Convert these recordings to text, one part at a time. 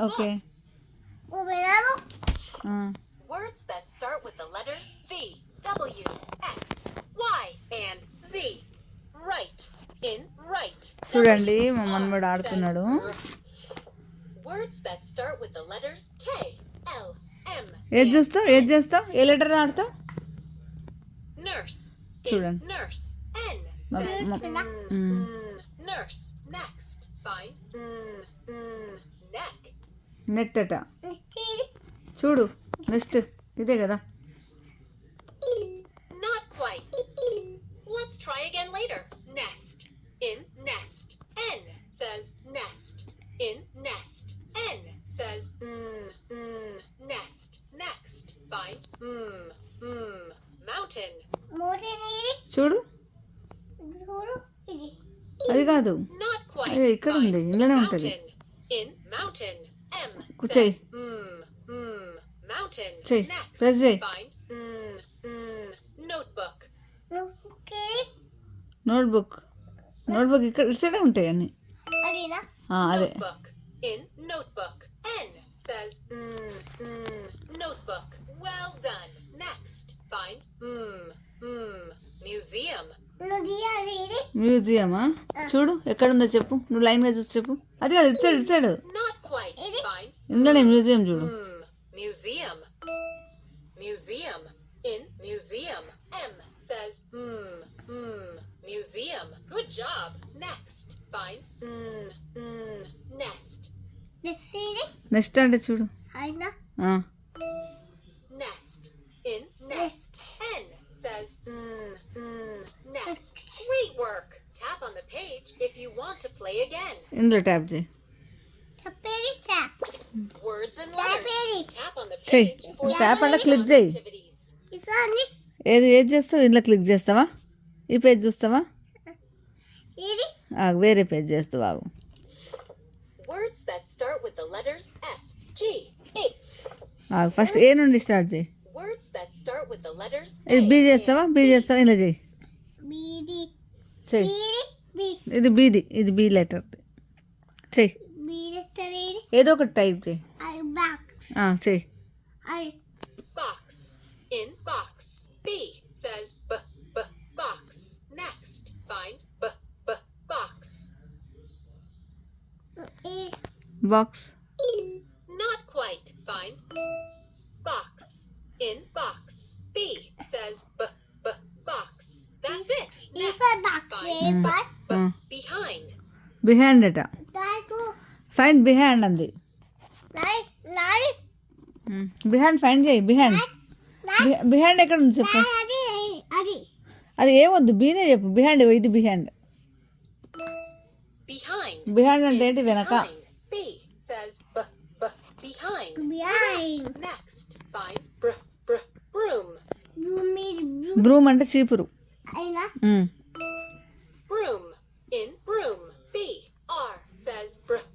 Okay. Words that start with the letters V, W, X, Y, and Z. Right. In right. చూడండి మా మనవడు ఆడుతున్నాడు. Words that start with the letters K, L, M. ఏది చేస్తావు ఏ letter ఆడతావు? Nurse. చూడండి. Nurse. N says nurse. Next. Find neck. Net అట. చూడు next ఇదే కదా. Not quite. Let's try again later. Nest. In nest. N says nest. In nest. N says nest. Next. Find mountain. చూడు అది కాదు. Not quite. అదే ఇక్కడ ఉంది, ఇంట్లోనే ఉంటుంది. Mountain. In mountain. M కూర్చోయి. says mountain. చెయ్యి. Next. ప్రెస్ చేయి. Find notebook. నోట్బుక్ ఇక్కడ ఇటు సైడే ఉంటాయి అన్ని. అదే. Notebook. In notebook. N says notebook. Well done. Next. Find museum. మ్యూజియమా? చూడు ఎక్కడుందో చెప్పు, నువ్వు లైన్గా చూసి చెప్పు. అది కాదు, ఇటు సైడ్. Not quite. Find ఇంట్లోనే మ్యూజియం చూడు. museum. Museum. In museum. M says museum. Good job. Next. Find nest. Next అంటే చూడు. Nest. In nest. N says nest. Great work. Tap on the page if you want to play again. ఇందులో tap చేయి. Words and letters. Tap on the చెయ్యి. page for tap అంటే the click చేయి. activities. ఏది చేస్తావు? ఇందులో click చేస్తావా? ఈ పేజ్ చూస్తావా? వేరే పేజ్ చేస్తావు. ఆగు. Words that start with the letters F, G, A. First A నుండి స్టార్ట్ చేయి. Words that start with the letters ఇది బి చేస్తావా? ఇలా చేయి. చెయ్యి. ఇది బీది, ఇది బి లెటర్. చెయ్యి. ఏదో ఒకటి టైప్ చేయి. చెయ్యి. box. In box. B says box. Next. Find box. Box. Not quite. Find box. In box. B says box. That's it. Next. Find behind. Behind అట. ఫైండ్ బిహైండ్ అంది. బిహైండ్ ఫైండ్ చేయి. Behind ఎక్కడ ఉంది చెప్పు. అది ఏమొద్దు, బీనే చెప్పు. బిహైండ్ ఇది బిహైండ్. బిహైండ్ అంటే ఏంటి? వెనక. B says behind. Next. Find broom. Broom అంటే చీపురు. Broom. In broom. B R says broom.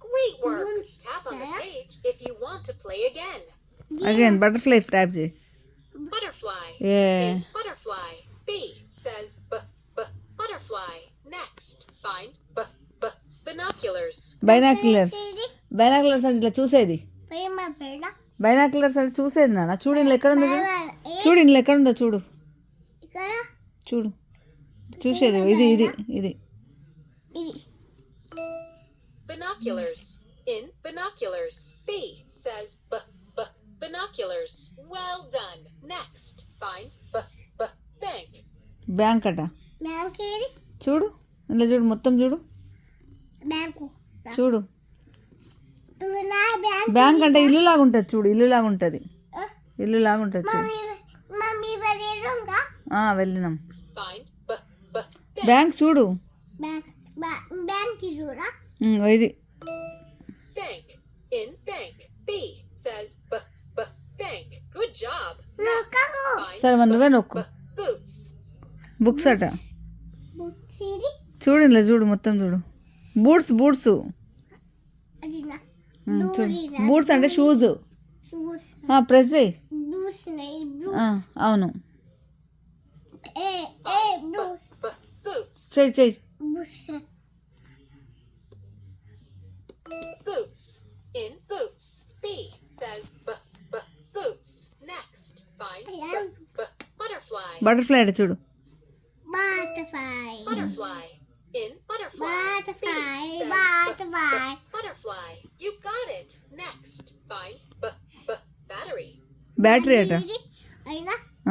Great work. Tap on the page if you want to play again. Again butterfly tap చేయి. Butterfly. In butterfly. B says butterfly. Next. Find binoculars. Binoculars అంటే ఇట్లా చూసేది. Binoculars అంటే చూసేది నాన్న. చూడు ఇంట్లో ఎక్కడుందో చూడు. చూడు చూసేది. ఇది Binoculars. In binoculars. B says binoculars. Well done. Next. Find bank. Bank అట. చూడు ఇంట్లో చూడు, మొత్తం చూడు. బ్యాంక్ అంటే ఇల్లు లాగా ఉంటుంది. చూడు ఇల్లు లాగా ఉంటుంది. చూడు. వెళ్ళినాం. బ్యాంక్ చూడు. ఇది Bank. In bank. B says bank. Good job. సరే మరి నువ్వే నొక్కు. Boots. బుక్స్ అట. చూడు ఇంట్లో చూడు, మొత్తం చూడు. బూట్స్ చూడు. బూట్స్ అంటే షూస్. ప్రెస్ చేయి. అవును. చెయ్యి. Boots. In boots. B says boots. Next, find butterfly. Butterfly అట చూడు. Butterfly. In butterfly. Butterfly, B says butterfly. butterfly. You got it. Next, find battery. Battery అట.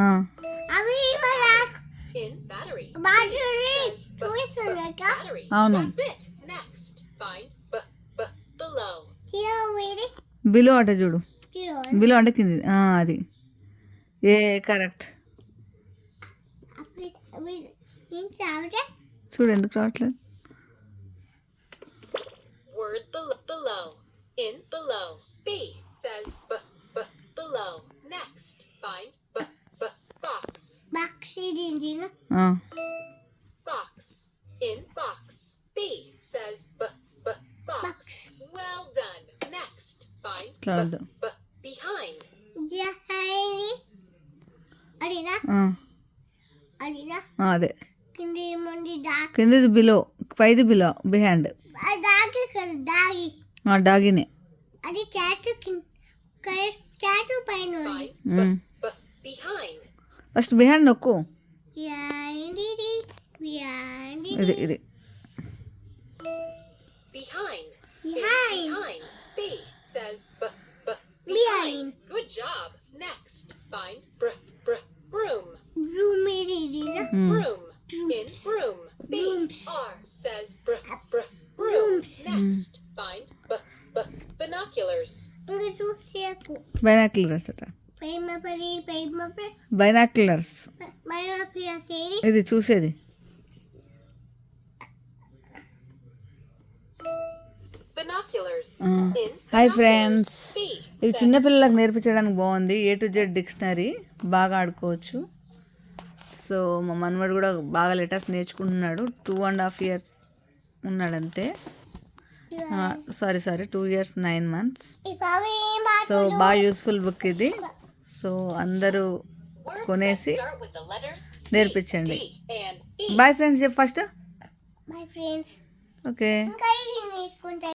ఆ, In battery. Battery. Says battery. అవును. That's it. Next, find below. Below అట చూడు. Below అంటే కింది. అది ఏ కరెక్ట్. చూడు ఎందుకు రావట్లేదు. Word below. In below. B says below. Next, find box. ఆ, Box. In box. B says box. Well done. Next, find ఇట్లా వద్దు. behind. అదే కిందిది బిలో, పైది బిలో, బిహైండ్. డాగినే. అది క్యాట్ పైన ఉంది. Find behind. ఫస్ట్ బిహైండ్ నొక్కు. ఇది ఇది Behind. Behind. Behind. B says Behind. Good job. Next, find broom. Broom. In broom. B Brooms. R says broom. Brooms. Next, find binoculars. Binoculars అట. Binoculars ఇది చూసేది. Binoculars. In hi binoculars. Friends, B ఇది says చిన్నపిల్లలకు నేర్పించడానికి బాగుంది. A to Z dictionary బాగా ఆడుకోవచ్చు. So మా మనవాడు కూడా బాగా లెటర్స్ నేర్చుకుంటున్నాడు. 2.5 years ఉన్నాడు అంతే. Sorry 2 years 9 months. సో బాగా యూస్ఫుల్ బుక్ ఇది. సో అందరూ words that కొనేసి start with the letters C, నేర్పించండి. D, and E. Boy friends చెప్పు ఫస్ట్. My friends okay. ఇంకా ఇది నేర్చుకుంటా.